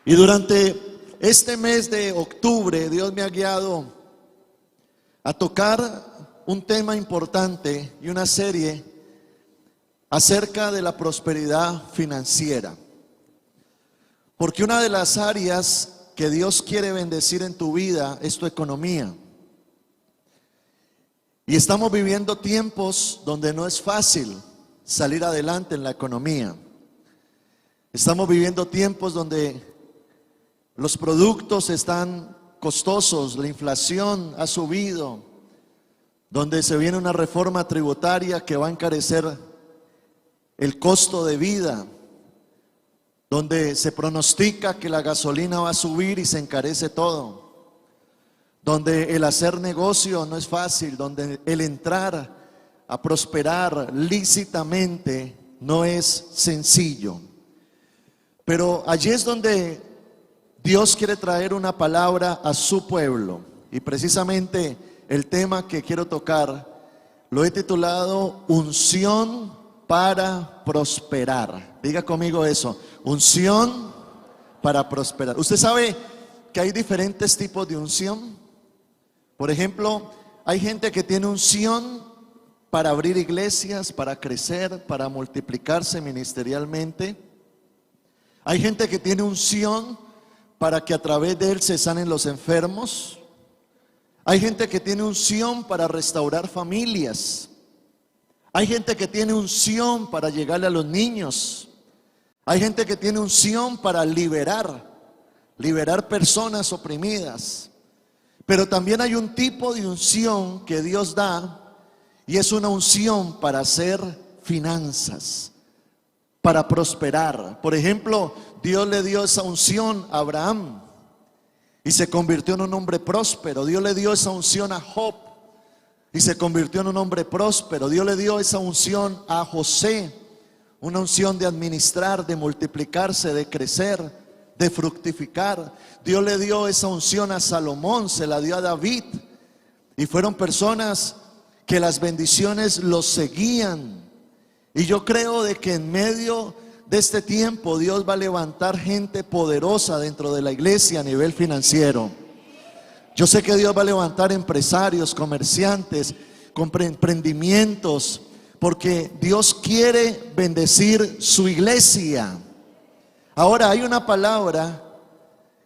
Y durante este mes de octubre, Dios me ha guiado a tocar un tema importante y una serie acerca de la prosperidad financiera. Porque una de las áreas que Dios quiere bendecir en tu vida es tu economía. Y estamos viviendo tiempos donde no es fácil salir adelante en la economía. Estamos viviendo tiempos donde los productos están costosos, la inflación ha subido, donde se viene una reforma tributaria que va a encarecer el costo de vida, donde se pronostica que la gasolina va a subir y se encarece todo, donde el hacer negocio no es fácil, donde el entrar a prosperar lícitamente no es sencillo. Pero allí es donde Dios quiere traer una palabra a su pueblo. Y precisamente el tema que quiero tocar lo he titulado Unción para prosperar. Diga conmigo eso, unción para prosperar. Usted sabe que hay diferentes tipos de unción. Por ejemplo, hay gente que tiene unción para abrir iglesias, para crecer, para multiplicarse ministerialmente. Hay gente que tiene unción para que a través de él se sanen los enfermos. Hay gente que tiene unción para restaurar familias. Hay gente que tiene unción para llegarle a los niños. Hay gente que tiene unción para liberar personas oprimidas. Pero también hay un tipo de unción que Dios da, y es una unción para hacer finanzas, para prosperar. Por ejemplo, Dios le dio esa unción a Abraham y se convirtió en un hombre próspero. Dios le dio esa unción a Job y se convirtió en un hombre próspero. Dios le dio esa unción a José, una unción de administrar, de multiplicarse, de crecer, de fructificar. Dios le dio esa unción a Salomón, se la dio a David, y fueron personas que las bendiciones los seguían. Y yo creo de que en medio de este tiempo Dios va a levantar gente poderosa dentro de la iglesia a nivel financiero. Yo sé que Dios va a levantar empresarios, comerciantes, con emprendimientos, porque Dios quiere bendecir su iglesia. Ahora hay una palabra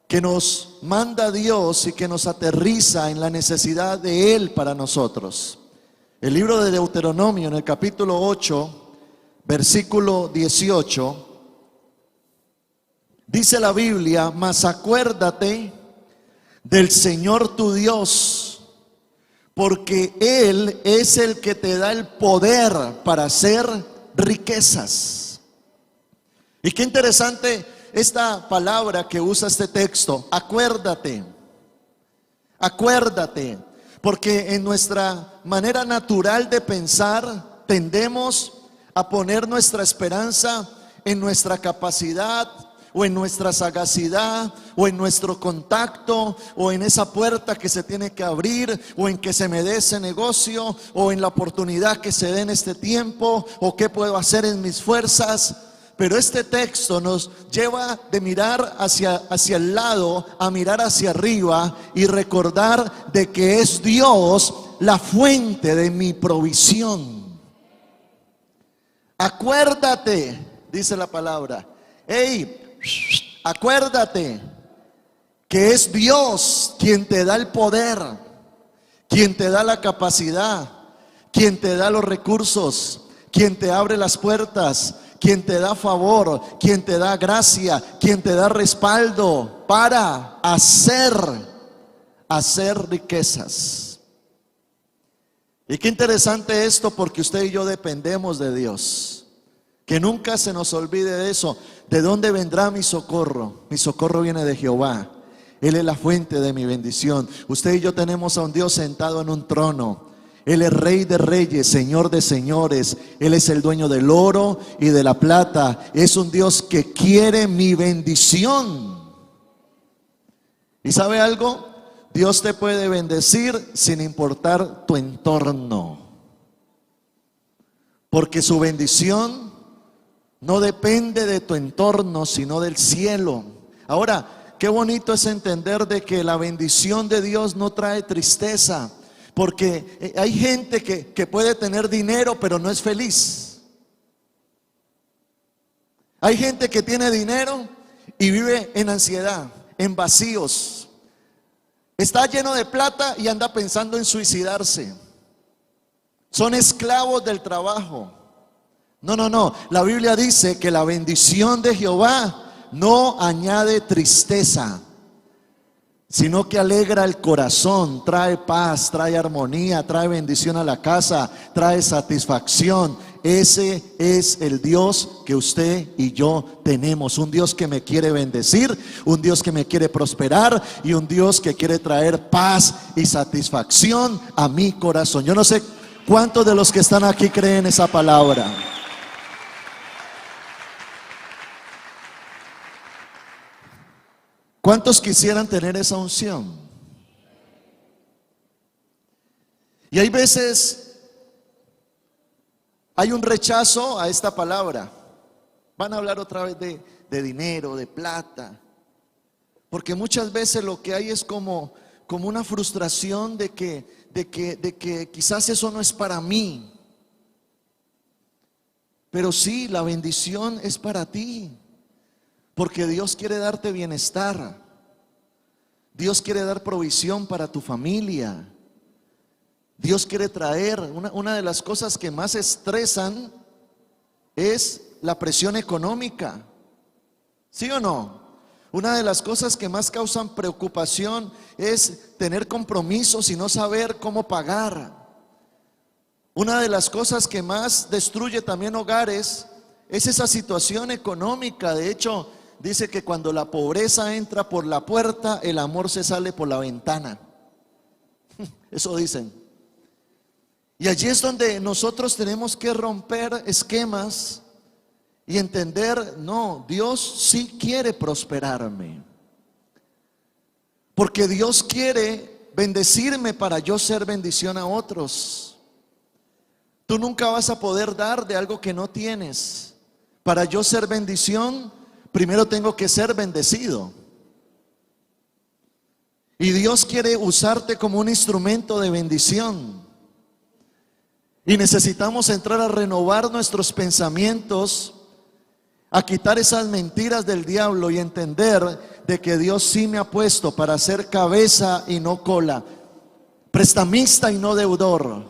que nos manda Dios y que nos aterriza en la necesidad de Él para nosotros. El libro de Deuteronomio, en el capítulo 8, versículo 18, dice la Biblia: mas acuérdate del Señor tu Dios, porque Él es el que te da el poder para hacer riquezas. Y qué interesante esta palabra que usa este texto, acuérdate, acuérdate, porque en nuestra manera natural de pensar tendemos a poner nuestra esperanza en nuestra capacidad, o en nuestra sagacidad, o en nuestro contacto, o en esa puerta que se tiene que abrir, o en que se me dé ese negocio, o en la oportunidad que se dé en este tiempo, o qué puedo hacer en mis fuerzas. Pero este texto nos lleva de mirar hacia el lado a mirar hacia arriba y recordar de que es Dios la fuente de mi provisión. Acuérdate, dice la palabra. Hey, acuérdate que es Dios quien te da el poder, quien te da la capacidad, quien te da los recursos, quien te abre las puertas, quien te da favor, quien te da gracia, quien te da respaldo para hacer riquezas. Y qué interesante esto, porque usted y yo dependemos de Dios. Que nunca se nos olvide de eso. ¿De dónde vendrá mi socorro? Mi socorro viene de Jehová. Él es la fuente de mi bendición. Usted y yo tenemos a un Dios sentado en un trono. Él es Rey de reyes, Señor de señores. Él es el dueño del oro y de la plata. Es un Dios que quiere mi bendición. ¿Y sabe algo? Dios te puede bendecir sin importar tu entorno, porque su bendición no depende de tu entorno, sino del cielo. Ahora, qué bonito es entender de que la bendición de Dios no trae tristeza, porque hay gente que puede tener dinero pero no es feliz. Hay gente que tiene dinero y vive en ansiedad, en vacíos. Está lleno de plata y anda pensando en suicidarse. Son esclavos del trabajo. No. La Biblia dice que la bendición de Jehová no añade tristeza, sino que alegra el corazón, trae paz, trae armonía, trae bendición a la casa, trae satisfacción. Ese es el Dios que usted y yo tenemos. Un Dios que me quiere bendecir, un Dios que me quiere prosperar y un Dios que quiere traer paz y satisfacción a mi corazón. Yo no sé cuántos de los que están aquí creen esa palabra. ¿Cuántos quisieran tener esa unción? Y hay veces hay un rechazo a esta palabra. Van a hablar otra vez de dinero, de plata. Porque muchas veces lo que hay es como una frustración de que quizás eso no es para mí. Pero sí, la bendición es para ti. Porque Dios quiere darte bienestar. Dios quiere dar provisión para tu familia. Dios quiere traer, una de las cosas que más estresan es la presión económica. ¿Sí o no? Una de las cosas que más causan preocupación es tener compromisos y no saber cómo pagar. Una de las cosas que más destruye también hogares es esa situación económica. De hecho, dice que cuando la pobreza entra por la puerta, el amor se sale por la ventana. Eso dicen. Y allí es donde nosotros tenemos que romper esquemas y entender, no, Dios sí quiere prosperarme. Porque Dios quiere bendecirme para yo ser bendición a otros. Tú nunca vas a poder dar de algo que no tienes. Para yo ser bendición, primero tengo que ser bendecido. Y Dios quiere usarte como un instrumento de bendición. Y necesitamos entrar a renovar nuestros pensamientos, a quitar esas mentiras del diablo y entender de que Dios sí me ha puesto para ser cabeza y no cola, prestamista y no deudor,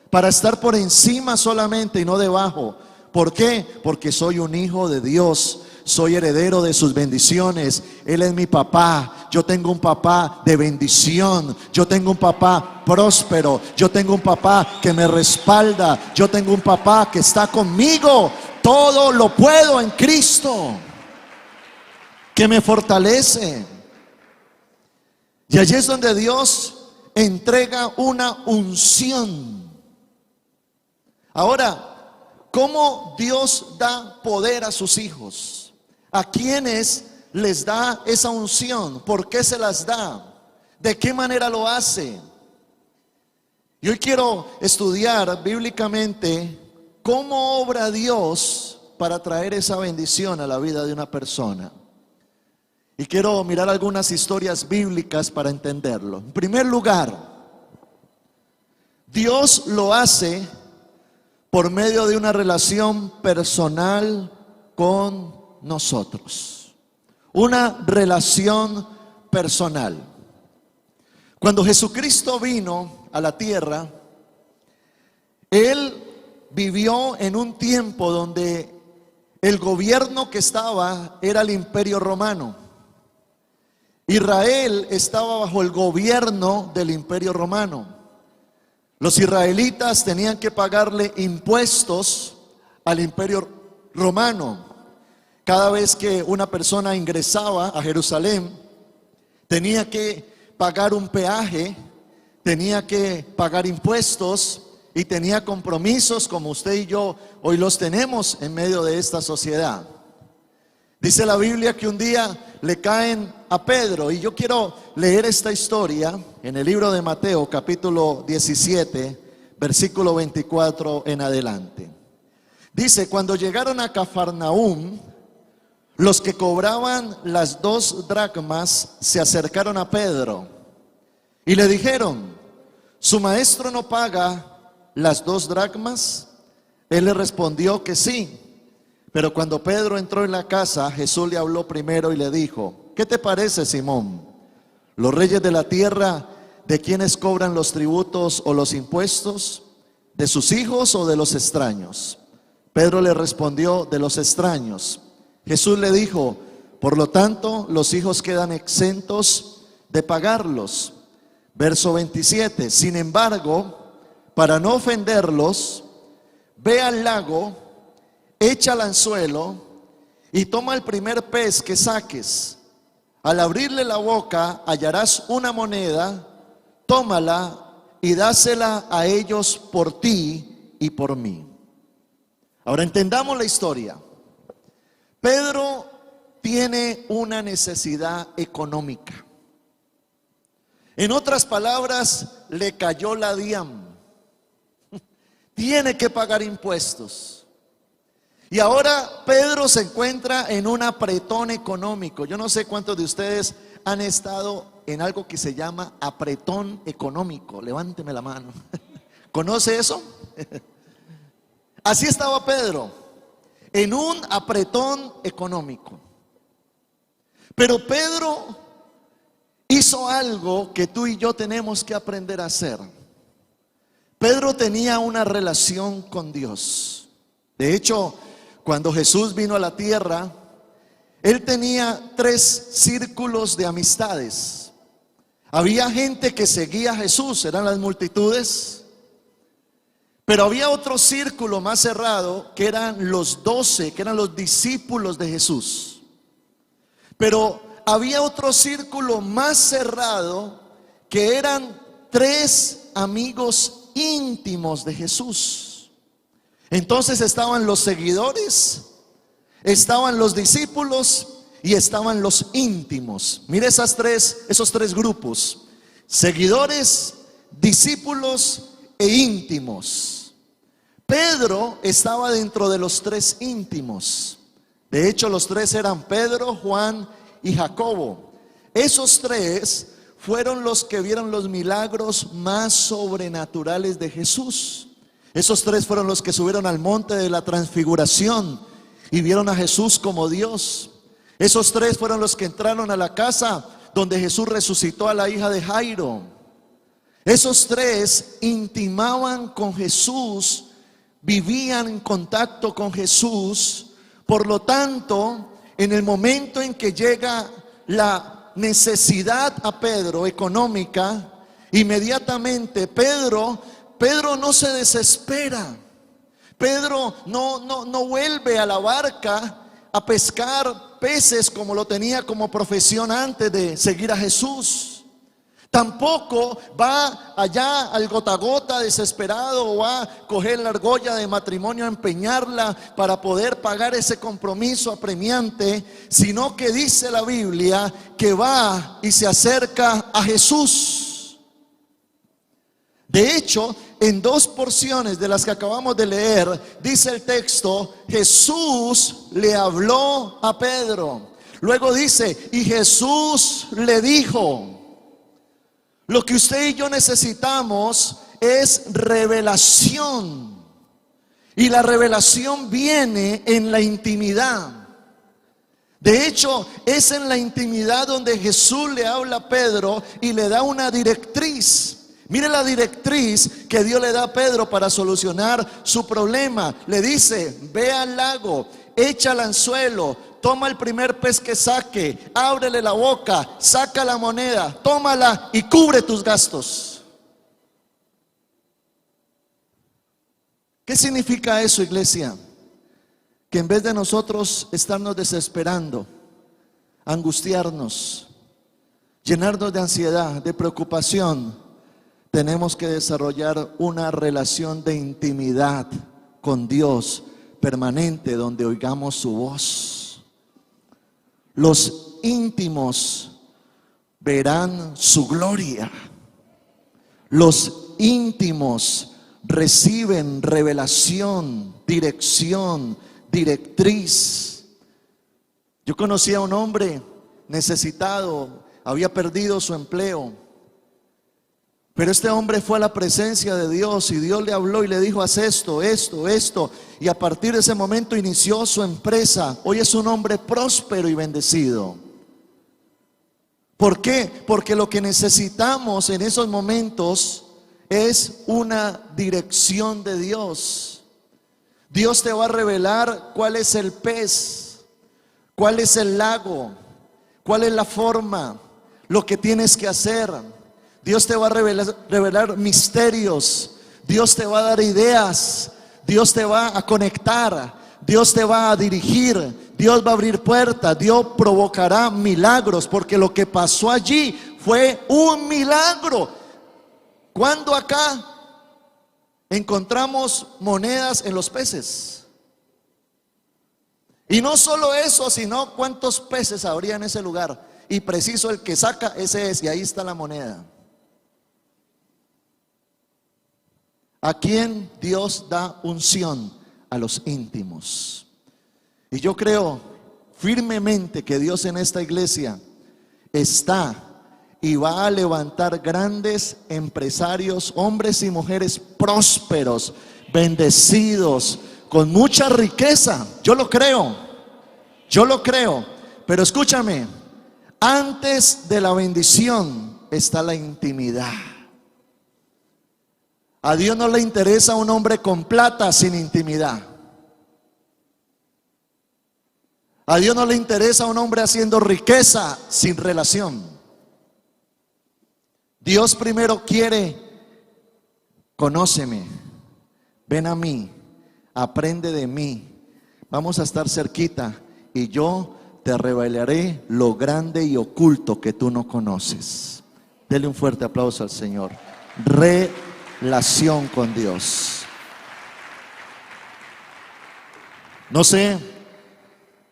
para estar por encima solamente y no debajo. ¿Por qué? Porque soy un hijo de Dios. Soy heredero de sus bendiciones. Él es mi papá. Yo tengo un papá de bendición. Yo tengo un papá próspero. Yo tengo un papá que me respalda. Yo tengo un papá que está conmigo. Todo lo puedo en Cristo, que me fortalece. Y allí es donde Dios entrega una unción. Ahora, ¿cómo Dios da poder a sus hijos? ¿A quiénes les da esa unción? ¿Por qué se las da? ¿De qué manera lo hace? Y hoy quiero estudiar bíblicamente cómo obra Dios para traer esa bendición a la vida de una persona. Y quiero mirar algunas historias bíblicas para entenderlo. En primer lugar, Dios lo hace por medio de una relación personal con nosotros. Una relación personal. Cuando Jesucristo vino a la tierra, Él vivió en un tiempo donde el gobierno que estaba era el Imperio Romano. Israel estaba bajo el gobierno del Imperio Romano. Los israelitas tenían que pagarle impuestos al Imperio Romano. Cada vez que una persona ingresaba a Jerusalén, tenía que pagar un peaje, tenía que pagar impuestos y tenía compromisos como usted y yo hoy los tenemos en medio de esta sociedad. Dice la Biblia que un día le caen a Pedro, y yo quiero leer esta historia en el libro de Mateo, capítulo 17, versículo 24 en adelante. Dice: cuando llegaron a Cafarnaúm, los que cobraban las 2 dracmas se acercaron a Pedro y le dijeron: ¿su maestro no paga las 2 dracmas? Él le respondió que sí. Pero cuando Pedro entró en la casa, Jesús le habló primero y le dijo: ¿qué te parece, Simón? ¿Los reyes de la tierra de quienes cobran los tributos o los impuestos? ¿De sus hijos o de los extraños? Pedro le respondió: de los extraños. Jesús le dijo: por lo tanto, los hijos quedan exentos de pagarlos. Verso 27. Sin embargo, para no ofenderlos, ve al lago, echa al anzuelo y toma el primer pez que saques. Al abrirle la boca hallarás una moneda, tómala y dásela a ellos por ti y por mí. Ahora entendamos la historia. Pedro tiene una necesidad económica. En otras palabras, le cayó la DIAN. Tiene que pagar impuestos. Y ahora Pedro se encuentra en un apretón económico. Yo no sé cuántos de ustedes han estado en algo que se llama apretón económico. Levánteme la mano. ¿Conoce eso? Así estaba Pedro, en un apretón económico. Pero Pedro hizo algo que tú y yo tenemos que aprender a hacer. Pedro tenía una relación con Dios. De hecho, cuando Jesús vino a la tierra, él tenía 3 círculos de amistades. Había gente que seguía a Jesús, eran las multitudes. Pero había otro círculo más cerrado, que eran los 12, que eran los discípulos de Jesús. Pero había otro círculo más cerrado, que eran 3 amigos íntimos de Jesús. Entonces estaban los seguidores, estaban los discípulos y estaban los íntimos. Mire esos 3 grupos: seguidores, discípulos e íntimos. Pedro estaba dentro de los 3 íntimos. De hecho, los 3 eran Pedro, Juan y Jacobo. Esos 3 fueron los que vieron los milagros más sobrenaturales de Jesús. Esos 3 fueron los que subieron al monte de la transfiguración y vieron a Jesús como Dios. Esos 3 fueron los que entraron a la casa donde Jesús resucitó a la hija de Jairo. Esos 3 intimaban con Jesús, vivían en contacto con Jesús. Por lo tanto, en el momento en que llega la necesidad a Pedro económica, inmediatamente Pedro no se desespera. Pedro no vuelve a la barca a pescar peces como lo tenía como profesión antes de seguir a Jesús. Tampoco va allá al gota a gota desesperado, o va a coger la argolla de matrimonio a empeñarla para poder pagar ese compromiso apremiante, sino que dice la Biblia que va y se acerca a Jesús. De hecho, en 2 porciones de las que acabamos de leer, dice el texto: Jesús le habló a Pedro. Luego dice: y Jesús le dijo. Lo que usted y yo necesitamos es revelación. Y la revelación viene en la intimidad. De hecho, es en la intimidad donde Jesús le habla a Pedro y le da una directriz. Mire la directriz que Dios le da a Pedro para solucionar su problema. Le dice: ve al lago, echa el anzuelo, toma el primer pez que saque, ábrele la boca, saca la moneda, tómala y cubre tus gastos. ¿Qué significa eso, iglesia? Que en vez de nosotros estarnos desesperando, angustiarnos, llenarnos de ansiedad, de preocupación, tenemos que desarrollar una relación de intimidad con Dios permanente, donde oigamos su voz. Los íntimos verán su gloria. Los íntimos reciben revelación, dirección, directriz. Yo conocí a un hombre necesitado, había perdido su empleo, pero este hombre fue a la presencia de Dios y Dios le habló y le dijo: haz esto, esto, y a partir de ese momento inició su empresa. Hoy es un hombre próspero y bendecido. ¿Por qué? Porque lo que necesitamos en esos momentos es una dirección de Dios. Dios te va a revelar cuál es el pez, cuál es el lago, cuál es la forma, lo que tienes que hacer. Dios te va a revelar misterios. Dios te va a dar ideas. Dios te va a conectar. Dios te va a dirigir. Dios va a abrir puertas. Dios provocará milagros, porque lo que pasó allí fue un milagro. ¿Cuándo acá encontramos monedas en los peces? Y no solo eso, sino cuántos peces habría en ese lugar. Y preciso el que saca, ese es, y ahí está la moneda. ¿A quién Dios da unción? A los íntimos. Y yo creo firmemente que Dios en esta iglesia está y va a levantar grandes empresarios, hombres y mujeres prósperos, bendecidos, con mucha riqueza. Yo lo creo, pero escúchame, antes de la bendición está la intimidad. A Dios no le interesa un hombre con plata sin intimidad. A Dios no le interesa un hombre haciendo riqueza sin relación. Dios primero quiere: conóceme, ven a mí, aprende de mí, vamos a estar cerquita y yo te revelaré lo grande y oculto que tú no conoces. Dele un fuerte aplauso al Señor. Relación con Dios. No sé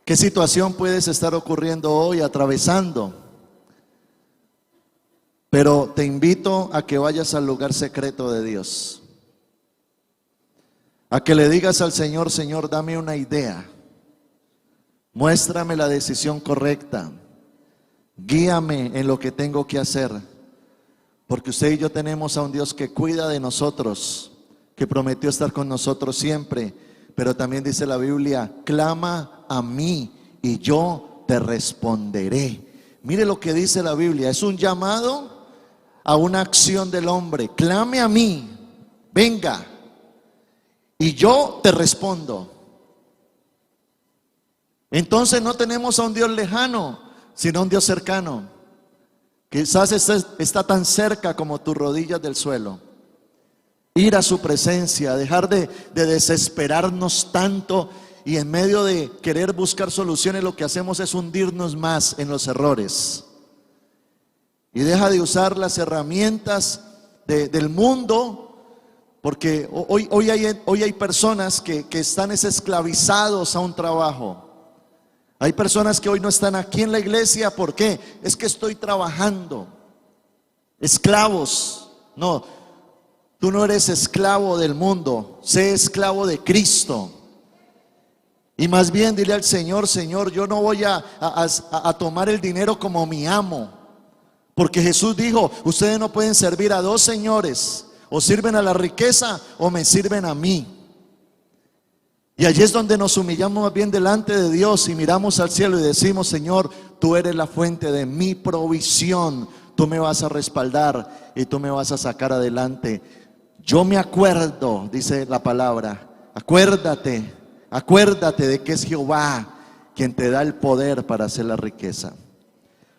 qué situación puedes estar ocurriendo hoy, atravesando, pero te invito a que vayas al lugar secreto de Dios, a que le digas al Señor: Señor, dame una idea, muéstrame la decisión correcta, guíame en lo que tengo que hacer. Porque usted y yo tenemos a un Dios que cuida de nosotros, que prometió estar con nosotros siempre. Pero también dice la Biblia: clama a mí y yo te responderé. Mire lo que dice la Biblia, es un llamado a una acción del hombre. Clame a mí, venga, y yo te respondo. Entonces no tenemos a un Dios lejano, sino a un Dios cercano. Quizás está tan cerca como tus rodillas del suelo. Ir a su presencia, dejar de desesperarnos tanto, y en medio de querer buscar soluciones lo que hacemos es hundirnos más en los errores. Y deja de usar las herramientas del mundo, porque hoy hay personas que están esclavizados a un trabajo. Hay personas que hoy no están aquí en la iglesia. ¿Por qué? Es que estoy trabajando. Esclavos. No, tú no eres esclavo del mundo. Sé esclavo de Cristo. Y más bien dile al Señor: Señor, yo no voy a tomar el dinero como mi amo. Porque Jesús dijo: ustedes no pueden servir a dos señores. O sirven a la riqueza o me sirven a mí. Y allí es donde nos humillamos más bien delante de Dios y miramos al cielo y decimos: Señor, tú eres la fuente de mi provisión. Tú me vas a respaldar y tú me vas a sacar adelante. Yo me acuerdo, dice la palabra, acuérdate de que es Jehová quien te da el poder para hacer la riqueza.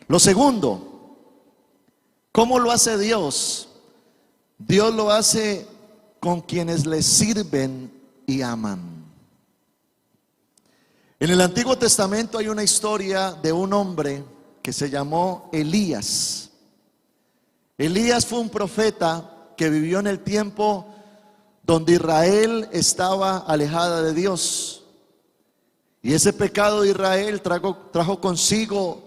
Lo segundo, ¿cómo lo hace Dios? Dios lo hace con quienes le sirven y aman. En el Antiguo Testamento hay una historia de un hombre que se llamó Elías. Elías fue un profeta que vivió en el tiempo donde Israel estaba alejada de Dios. Y ese pecado de Israel trajo consigo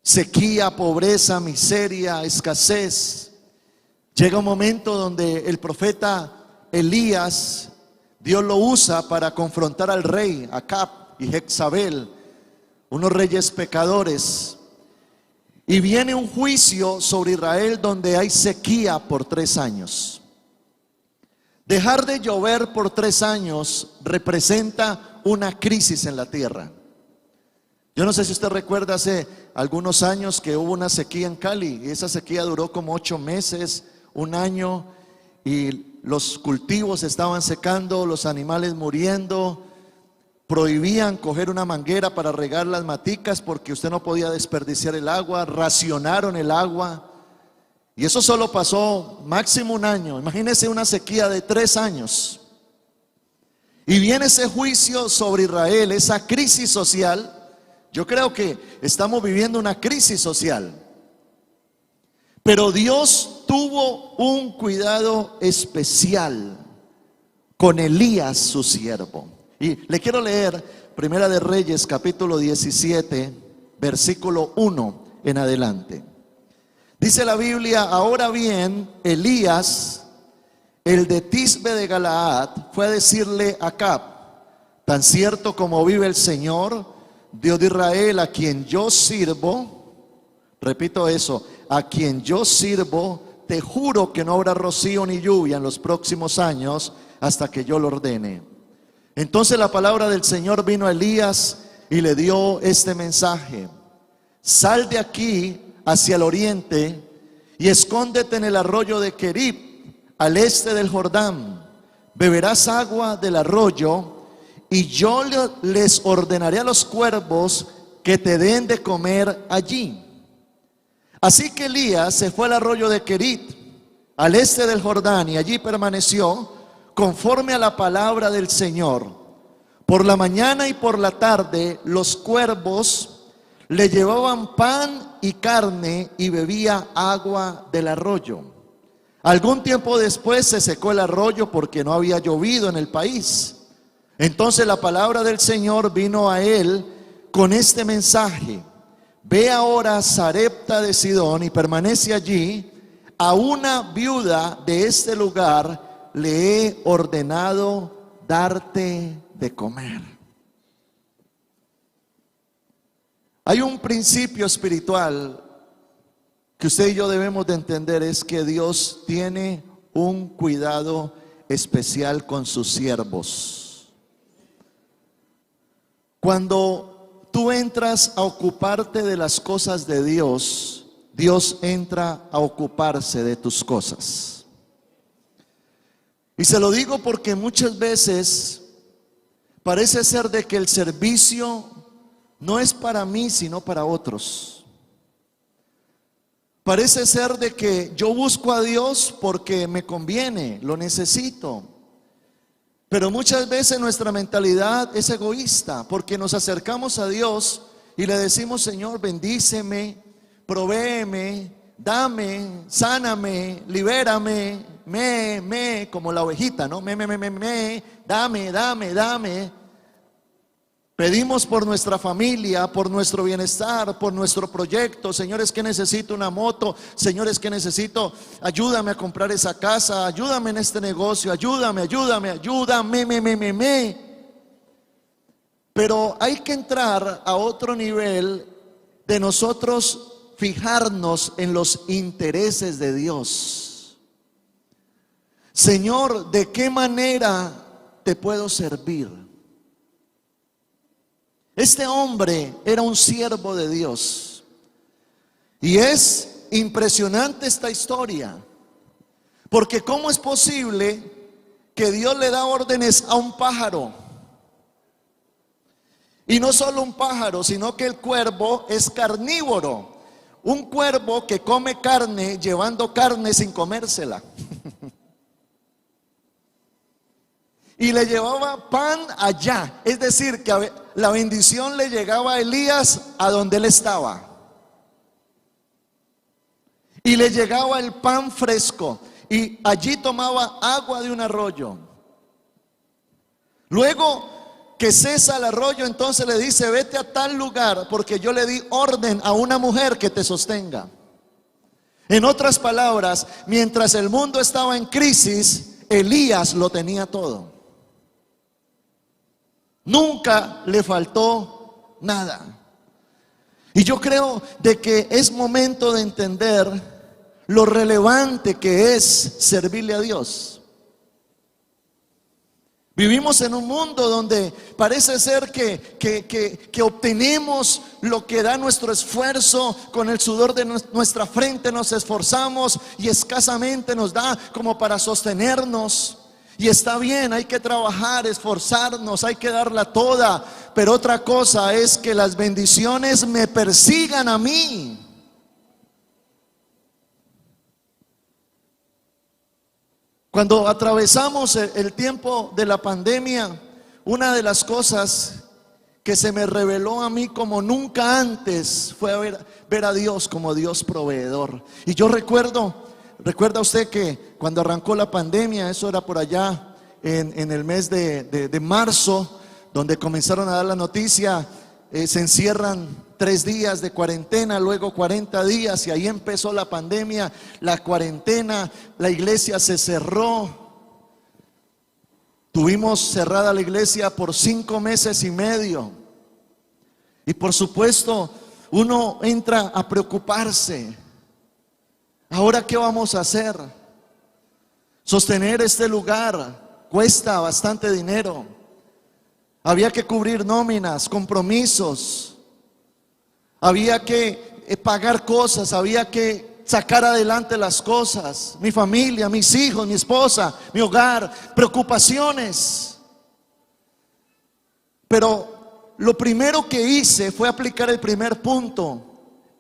sequía, pobreza, miseria, escasez. Llega un momento donde el profeta Elías, Dios lo usa para confrontar al rey Acab y Jezabel, unos reyes pecadores. Y viene un juicio sobre Israel donde hay sequía por 3 años. Dejar de llover por 3 años representa una crisis en la tierra. Yo no sé si usted recuerda hace algunos años que hubo una sequía en Cali, y esa sequía duró como 8 meses, 1 año, y los cultivos estaban secando, los animales muriendo. Prohibían coger una manguera para regar las maticas porque usted no podía desperdiciar el agua, racionaron el agua. Y eso solo pasó máximo 1 año. Imagínese una sequía de 3 años. Y viene ese juicio sobre Israel, esa crisis social. Yo creo que estamos viviendo una crisis social. Pero Dios tuvo un cuidado especial con Elías, su siervo. Y le quiero leer Primera de Reyes, capítulo 17, versículo 1 en adelante. Dice la Biblia: ahora bien, Elías, el de Tisbe de Galaad, fue a decirle a Acab: tan cierto como vive el Señor, Dios de Israel, a quien yo sirvo, repito eso, a quien yo sirvo, te juro que no habrá rocío ni lluvia en los próximos años hasta que yo lo ordene. Entonces la palabra del Señor vino a Elías y le dio este mensaje: sal de aquí hacia el oriente y escóndete en el arroyo de Querib, al este del Jordán. Beberás agua del arroyo y yo les ordenaré a los cuervos que te den de comer allí. Así que Elías se fue al arroyo de Querib, al este del Jordán, y allí permaneció conforme a la palabra del Señor. Por la mañana y por la tarde los cuervos le llevaban pan y carne y bebía agua del arroyo. Algún tiempo después se secó el arroyo porque no había llovido en el país. Entonces la palabra del Señor vino a él con este mensaje: ve ahora a Sarepta de Sidón y permanece allí. A una viuda de este lugar le he ordenado darte de comer. Hay un principio espiritual que usted y yo debemos de entender: es que Dios tiene un cuidado especial con sus siervos. Cuando tú entras a ocuparte de las cosas de Dios, Dios entra a ocuparse de tus cosas. Y se lo digo porque muchas veces parece ser de que el servicio no es para mí, sino para otros. Parece ser de que yo busco a Dios porque me conviene, lo necesito. Pero muchas veces nuestra mentalidad es egoísta, porque nos acercamos a Dios y le decimos: Señor, bendíceme, provéeme, dame, sáname, libérame, como la ovejita, ¿no? Dame. Pedimos por nuestra familia, por nuestro bienestar, por nuestro proyecto. Señor, es que necesito una moto. Señor, es que necesito, ayúdame a comprar esa casa, ayúdame en este negocio, ayúdame. Pero hay que entrar a otro nivel de nosotros fijarnos en los intereses de Dios. Señor, ¿de qué manera te puedo servir? Este hombre era un siervo de Dios. Y es impresionante esta historia, porque ¿cómo es posible que Dios le da órdenes a un pájaro? Y no solo un pájaro, sino que el cuervo es carnívoro. Un cuervo que come carne llevando carne sin comérsela. Y le llevaba pan allá. Es decir, que la bendición le llegaba a Elías a donde él estaba. Y le llegaba el pan fresco. Y allí tomaba agua de un arroyo. Luego que cesa el arroyo, entonces le dice: vete a tal lugar, porque yo le di orden a una mujer que te sostenga. En otras palabras, mientras el mundo estaba en crisis, Elías lo tenía todo. Nunca le faltó nada. Y yo creo de que es momento de entender lo relevante que es servirle a Dios. Vivimos en un mundo donde parece ser que obtenemos lo que da nuestro esfuerzo. Con el sudor de nuestra frente nos esforzamos y escasamente nos da como para sostenernos. Y está bien, hay que trabajar, esforzarnos, hay que darla toda. Pero otra cosa es que las bendiciones me persigan a mí. Cuando atravesamos el tiempo de la pandemia, una de las cosas que se me reveló a mí como nunca antes fue ver a Dios como Dios proveedor. Y yo recuerda usted que cuando arrancó la pandemia, eso era por allá en el mes de marzo, donde comenzaron a dar la noticia, se encierran 3 días de cuarentena, luego 40 días, y ahí empezó la pandemia, la cuarentena, la iglesia se cerró. Tuvimos cerrada la iglesia por 5 meses y medio. Y por supuesto, uno entra a preocuparse. ¿Ahora qué vamos a hacer? Sostener este lugar cuesta bastante dinero. Había que cubrir nóminas, compromisos. Había que pagar cosas, había que sacar adelante las cosas. Mi familia, mis hijos, mi esposa, mi hogar, preocupaciones. Pero lo primero que hice fue aplicar el primer punto: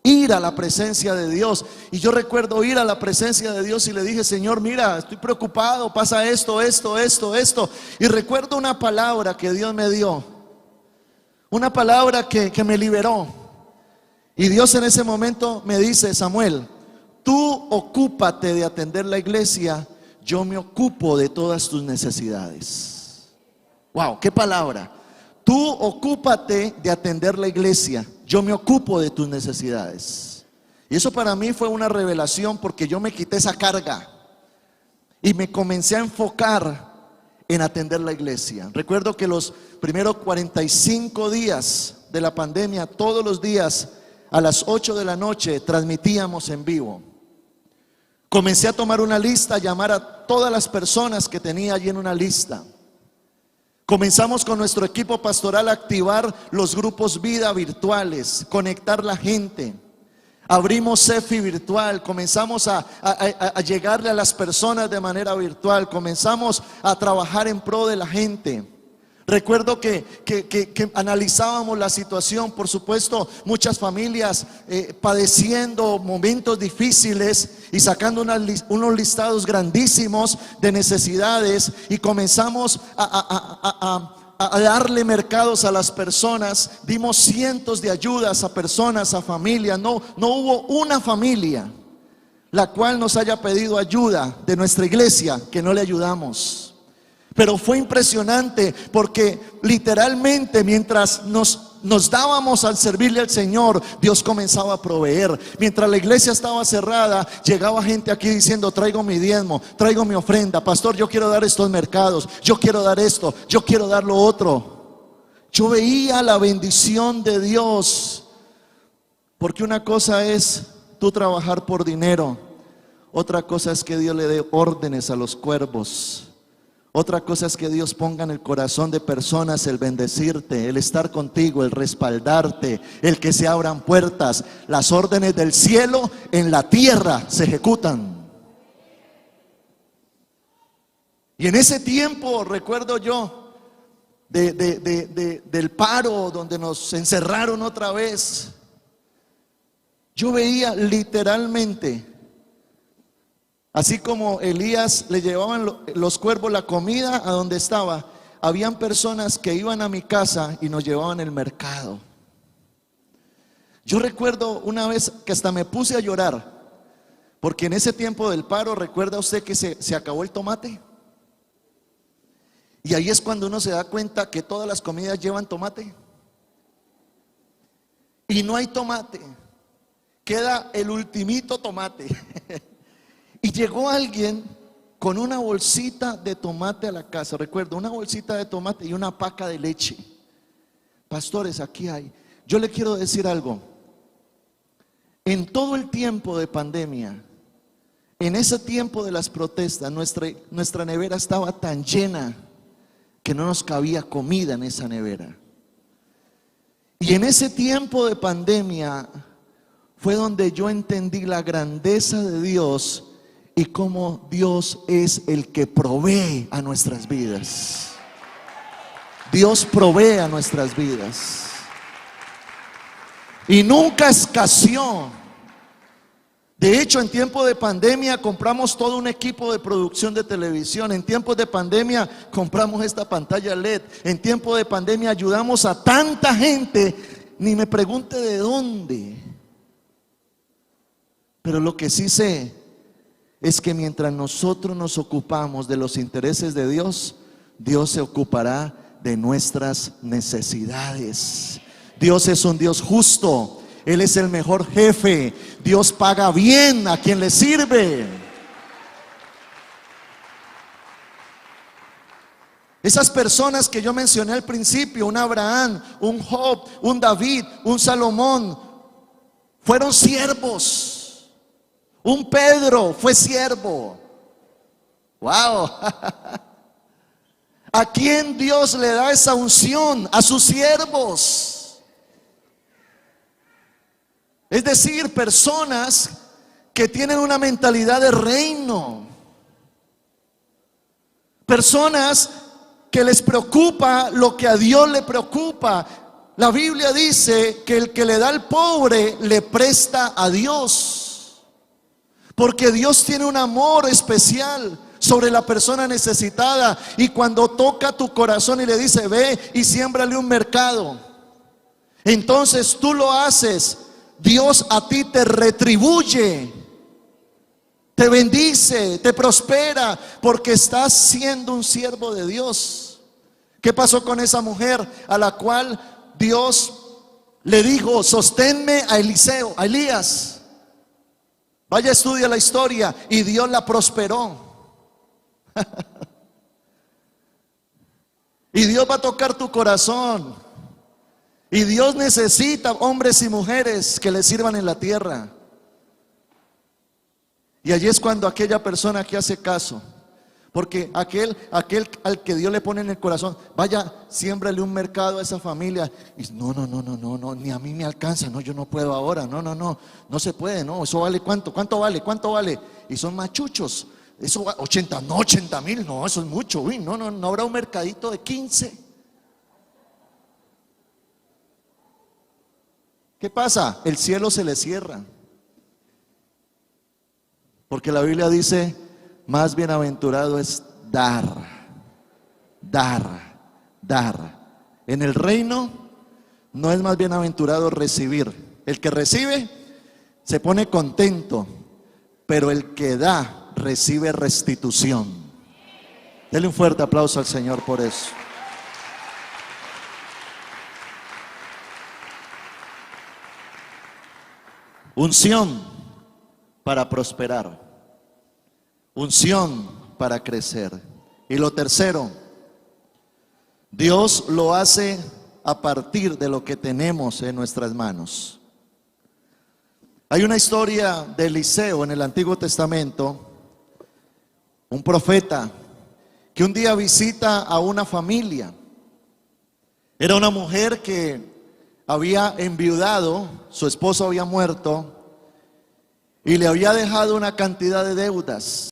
ir a la presencia de Dios. Y yo recuerdo ir a la presencia de Dios y le dije: Señor, mira, estoy preocupado, pasa esto. Y recuerdo una palabra que Dios me dio, una palabra que me liberó. Y Dios en ese momento me dice: Samuel, tú ocúpate de atender la iglesia, yo me ocupo de todas tus necesidades. Wow, qué palabra. Tú ocúpate de atender la iglesia, yo me ocupo de tus necesidades. Y eso para mí fue una revelación, porque yo me quité esa carga y me comencé a enfocar en atender la iglesia. Recuerdo que los primeros 45 días de la pandemia, todos los días a las 8 de la noche transmitíamos en vivo. Comencé a tomar una lista, a llamar a todas las personas que tenía allí en una lista. Comenzamos con nuestro equipo pastoral a activar los grupos vida virtuales, conectar la gente. Abrimos CEFI virtual, comenzamos a llegarle a las personas de manera virtual, comenzamos a trabajar en pro de la gente. Recuerdo que analizábamos la situación, por supuesto, muchas familias padeciendo momentos difíciles y sacando unos listados grandísimos de necesidades, y comenzamos a darle mercados a las personas. Dimos cientos de ayudas a personas, a familias. No hubo una familia la cual nos haya pedido ayuda de nuestra iglesia que no le ayudamos. Pero fue impresionante, porque literalmente mientras nos dábamos al servirle al Señor, Dios comenzaba a proveer. Mientras la iglesia estaba cerrada, llegaba gente aquí diciendo: traigo mi diezmo, traigo mi ofrenda, pastor, yo quiero dar estos mercados, yo quiero dar esto, yo quiero dar lo otro. Yo veía la bendición de Dios, porque una cosa es tú trabajar por dinero, otra cosa es que Dios le dé órdenes a los cuervos. Otra cosa es que Dios ponga en el corazón de personas el bendecirte, el estar contigo, el respaldarte, el que se abran puertas. Las órdenes del cielo en la tierra se ejecutan. Y en ese tiempo, recuerdo yo, del paro, donde nos encerraron otra vez, yo veía literalmente, así como Elías le llevaban los cuervos la comida a donde estaba, habían personas que iban a mi casa y nos llevaban el mercado. Yo recuerdo una vez que hasta me puse a llorar, porque en ese tiempo del paro, ¿recuerda usted que se acabó el tomate? Y ahí es cuando uno se da cuenta que todas las comidas llevan tomate. Y no hay tomate, queda el ultimito tomate. Y llegó alguien con una bolsita de tomate a la casa. Recuerdo, una bolsita de tomate y una paca de leche. Pastores, aquí hay. Yo le quiero decir algo. En todo el tiempo de pandemia, en ese tiempo de las protestas, nuestra nevera estaba tan llena que no nos cabía comida en esa nevera. Y en ese tiempo de pandemia fue donde yo entendí la grandeza de Dios y cómo Dios es el que provee a nuestras vidas. Dios provee a nuestras vidas. Y nunca escaseó. De hecho, en tiempo de pandemia compramos todo un equipo de producción de televisión. En tiempos de pandemia compramos esta pantalla LED. En tiempo de pandemia ayudamos a tanta gente. Ni me pregunte de dónde. Pero lo que sí sé es que mientras nosotros nos ocupamos de los intereses de Dios, Dios se ocupará de nuestras necesidades. Dios es un Dios justo. Él es el mejor jefe. Dios paga bien a quien le sirve. Esas personas que yo mencioné al principio, un Abraham, un Job, un David, un Salomón, fueron siervos. Un Pedro fue siervo. Wow. ¿A quién Dios le da esa unción? A sus siervos. Es decir, personas que tienen una mentalidad de reino. Personas que les preocupa lo que a Dios le preocupa. La Biblia dice que el que le da al pobre le presta a Dios. Porque Dios tiene un amor especial sobre la persona necesitada. Y cuando toca tu corazón y le dice, ve y siémbrale un mercado, entonces tú lo haces. Dios a ti te retribuye, te bendice, te prospera, porque estás siendo un siervo de Dios. ¿Qué pasó con esa mujer a la cual Dios le dijo, sosténme a Eliseo, a Elías? Vaya, estudia la historia, y Dios la prosperó. Y Dios va a tocar tu corazón. Y Dios necesita hombres y mujeres que le sirvan en la tierra. Y allí es cuando aquella persona que hace caso, porque aquel al que Dios le pone en el corazón, vaya, siémbrale un mercado a esa familia. Y no, ni a mí me alcanza, no, yo no puedo ahora, no se puede, no, eso vale cuánto vale, y son machuchos, eso 80,000, no, eso es mucho, uy, no habrá un mercadito de 15. ¿Qué pasa? El cielo se le cierra. Porque la Biblia dice, más bienaventurado es dar. En el reino no es más bienaventurado recibir. El que recibe se pone contento, pero el que da recibe restitución. Dele un fuerte aplauso al Señor por eso. Unción para prosperar. Unción para crecer. Y lo tercero, Dios lo hace a partir de lo que tenemos en nuestras manos. Hay una historia de Eliseo en el Antiguo Testamento, un profeta que un día visita a una familia. Era una mujer que había enviudado, su esposo había muerto y le había dejado una cantidad de deudas.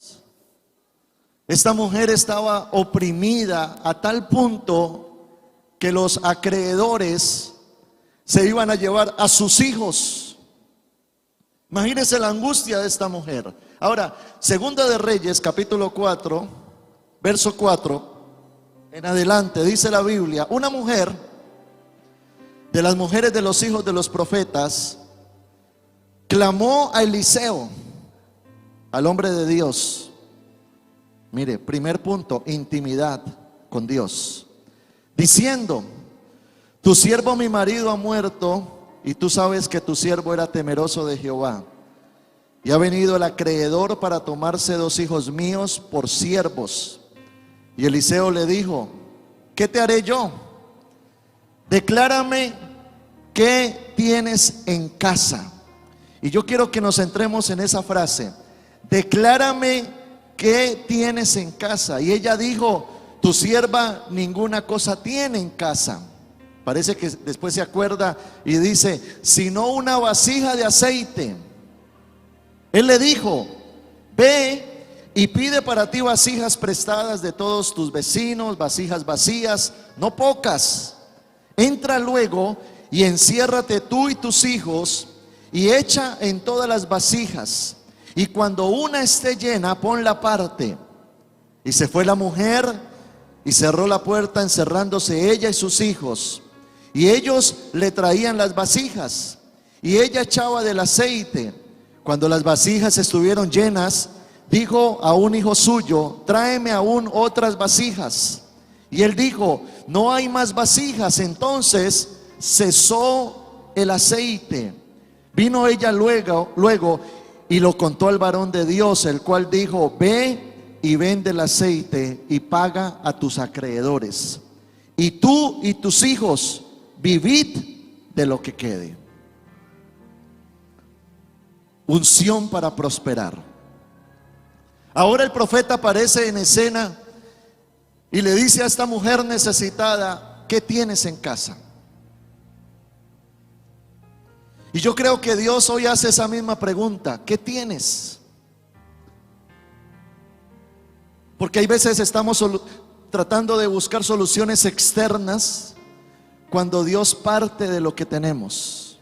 Esta mujer estaba oprimida a tal punto que los acreedores se iban a llevar a sus hijos. Imagínense la angustia de esta mujer. Ahora, Segunda de Reyes, capítulo 4, verso 4 en adelante, dice la Biblia, una mujer de las mujeres de los hijos de los profetas clamó a Eliseo, al hombre de Dios. Mire, primer punto, intimidad con Dios, diciendo, tu siervo mi marido ha muerto, y tú sabes que tu siervo era temeroso de Jehová, y ha venido el acreedor para tomarse 2 hijos míos por siervos. Y Eliseo le dijo, ¿qué te haré yo? Declárame qué tienes en casa Y yo quiero que nos centremos en esa frase: declárame qué tienes en casa. Y ella dijo: tu sierva ninguna cosa tiene en casa. Parece que después se acuerda y dice: sino una vasija de aceite. Él le dijo: ve y pide para ti vasijas prestadas de todos tus vecinos, vasijas vacías, no pocas. Entra luego y enciérrate tú y tus hijos y echa en todas las vasijas, y cuando una esté llena, ponla aparte. Y se fue la mujer y cerró la puerta, encerrándose ella y sus hijos. Y ellos le traían las vasijas, y ella echaba del aceite. Cuando las vasijas estuvieron llenas, dijo a un hijo suyo: tráeme aún otras vasijas. Y él dijo: no hay más vasijas. Entonces cesó el aceite. Vino ella luego y lo contó al varón de Dios, el cual dijo: ve y vende el aceite y paga a tus acreedores, y tú y tus hijos vivid de lo que quede. Unción para prosperar. Ahora el profeta aparece en escena y le dice a esta mujer necesitada: ¿qué tienes en casa? Y yo creo que Dios hoy hace esa misma pregunta: ¿qué tienes? Porque hay veces estamos tratando de buscar soluciones externas cuando Dios parte de lo que tenemos.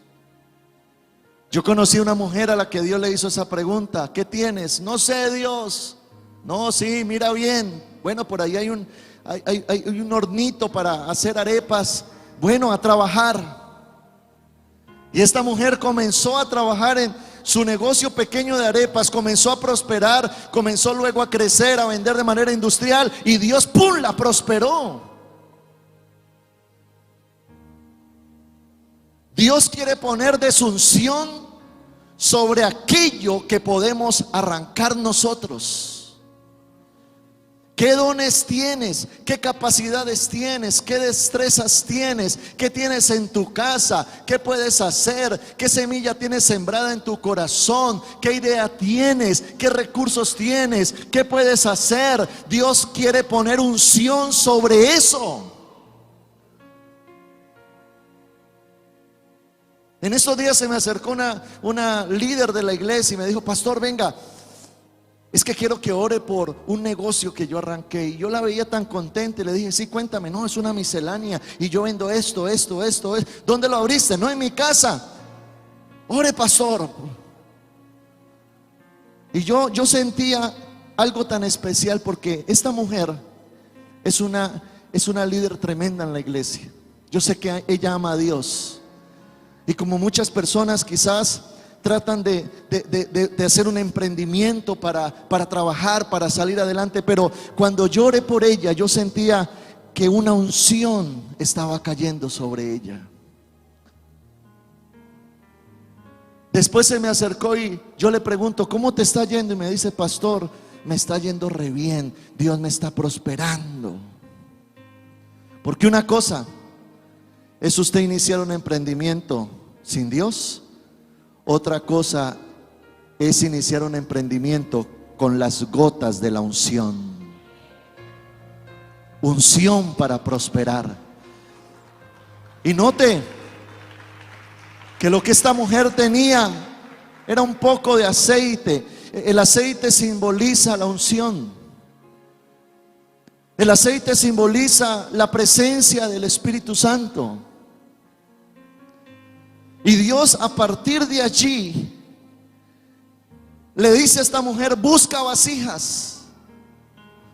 Yo conocí una mujer a la que Dios le hizo esa pregunta: ¿qué tienes? No sé, Dios. No, sí, mira bien. Bueno, por ahí hay un hornito para hacer arepas. Bueno, a trabajar. Y esta mujer comenzó a trabajar en su negocio pequeño de arepas, comenzó a prosperar, comenzó luego a crecer, a vender de manera industrial, y Dios, ¡pum!, la prosperó. Dios quiere poner de su unción sobre aquello que podemos arrancar nosotros. ¿Qué dones tienes? ¿Qué capacidades tienes? ¿Qué destrezas tienes? ¿Qué tienes en tu casa? ¿Qué puedes hacer? ¿Qué semilla tienes sembrada en tu corazón? ¿Qué idea tienes? ¿Qué recursos tienes? ¿Qué puedes hacer? Dios quiere poner unción sobre eso. En estos días se me acercó una líder de la iglesia y me dijo: pastor, venga, es que quiero que ore por un negocio que yo arranqué. Y yo la veía tan contenta y le dije: sí, cuéntame. No, es una miscelánea y yo vendo esto. ¿Dónde lo abriste? No, en mi casa. Ore, pastor. Y yo sentía algo tan especial, porque esta mujer es una líder tremenda en la iglesia. Yo sé que ella ama a Dios. Y como muchas personas quizás tratan de hacer un emprendimiento para trabajar, para salir adelante, pero cuando yo oré por ella, yo sentía que una unción estaba cayendo sobre ella. Después se me acercó y yo le pregunto: ¿cómo te está yendo? Y me dice: pastor, me está yendo re bien, Dios me está prosperando. Porque una cosa es usted iniciar un emprendimiento sin Dios, otra cosa es iniciar un emprendimiento con las gotas de la unción. Unción para prosperar. Y note que lo que esta mujer tenía era un poco de aceite. El aceite simboliza la unción. El aceite simboliza la presencia del Espíritu Santo. Y Dios, a partir de allí, le dice a esta mujer: busca vasijas.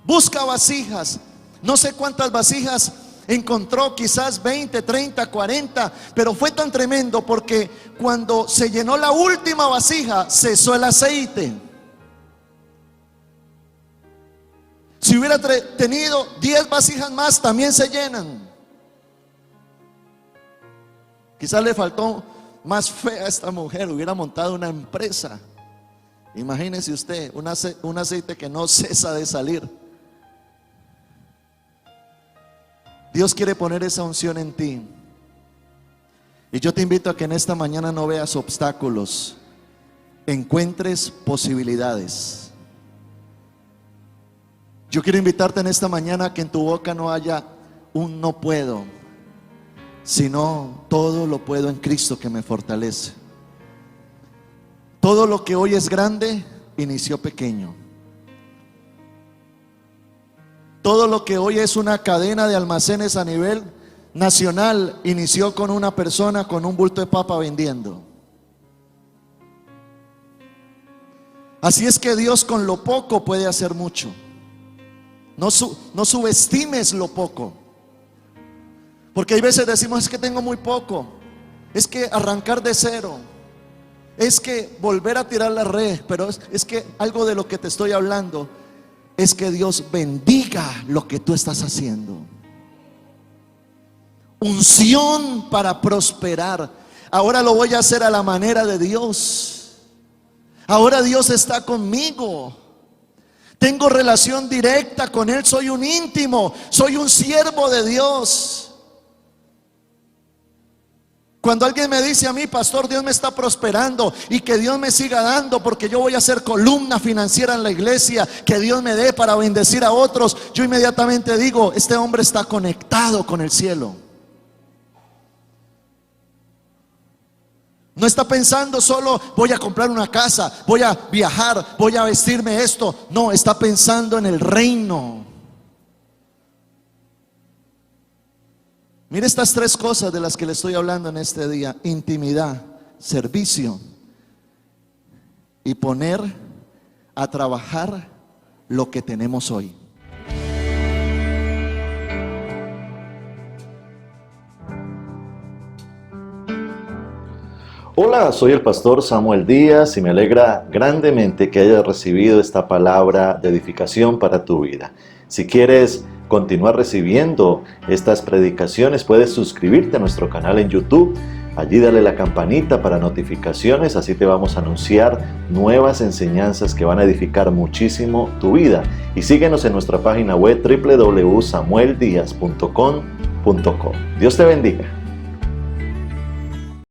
Busca vasijas. No sé cuántas vasijas encontró, quizás 20, 30, 40, pero fue tan tremendo porque cuando se llenó la última vasija, cesó el aceite. Si hubiera tenido 10 vasijas más, también se llenan. Quizás le faltó más fe a esta mujer, hubiera montado una empresa. Imagínese usted, un aceite que no cesa de salir. Dios quiere poner esa unción en ti. Y yo te invito a que en esta mañana no veas obstáculos, encuentres posibilidades. Yo quiero invitarte en esta mañana a que en tu boca no haya un no puedo, sino todo lo puedo en Cristo que me fortalece. Todo lo que hoy es grande inició pequeño. Todo lo que hoy es una cadena de almacenes a nivel nacional inició con una persona con un bulto de papa vendiendo. Así es que Dios con lo poco puede hacer mucho. No subestimes lo poco. Porque hay veces decimos, es que tengo muy poco, es que arrancar de cero, es que volver a tirar la red. Pero es que algo de lo que te estoy hablando es que Dios bendiga lo que tú estás haciendo. Unción para prosperar. Ahora lo voy a hacer a la manera de Dios. Ahora Dios está conmigo. Tengo relación directa con Él. Soy un íntimo, soy un siervo de Dios. Cuando alguien me dice a mí, pastor, Dios me está prosperando y que Dios me siga dando porque yo voy a ser columna financiera en la iglesia, que Dios me dé para bendecir a otros, yo inmediatamente digo, este hombre está conectado con el cielo. No está pensando solo voy a comprar una casa, voy a viajar, voy a vestirme esto. No, está pensando en el reino. Mire estas tres cosas de las que le estoy hablando en este día: intimidad, servicio y poner a trabajar lo que tenemos hoy. Hola, soy el pastor Samuel Díaz y me alegra grandemente que hayas recibido esta palabra de edificación para tu vida. Si quieres continuar recibiendo estas predicaciones, puedes suscribirte a nuestro canal en YouTube. Allí dale la campanita para notificaciones, así te vamos a anunciar nuevas enseñanzas que van a edificar muchísimo tu vida. Y síguenos en nuestra página web www.samueldiaz.com.co. Dios te bendiga.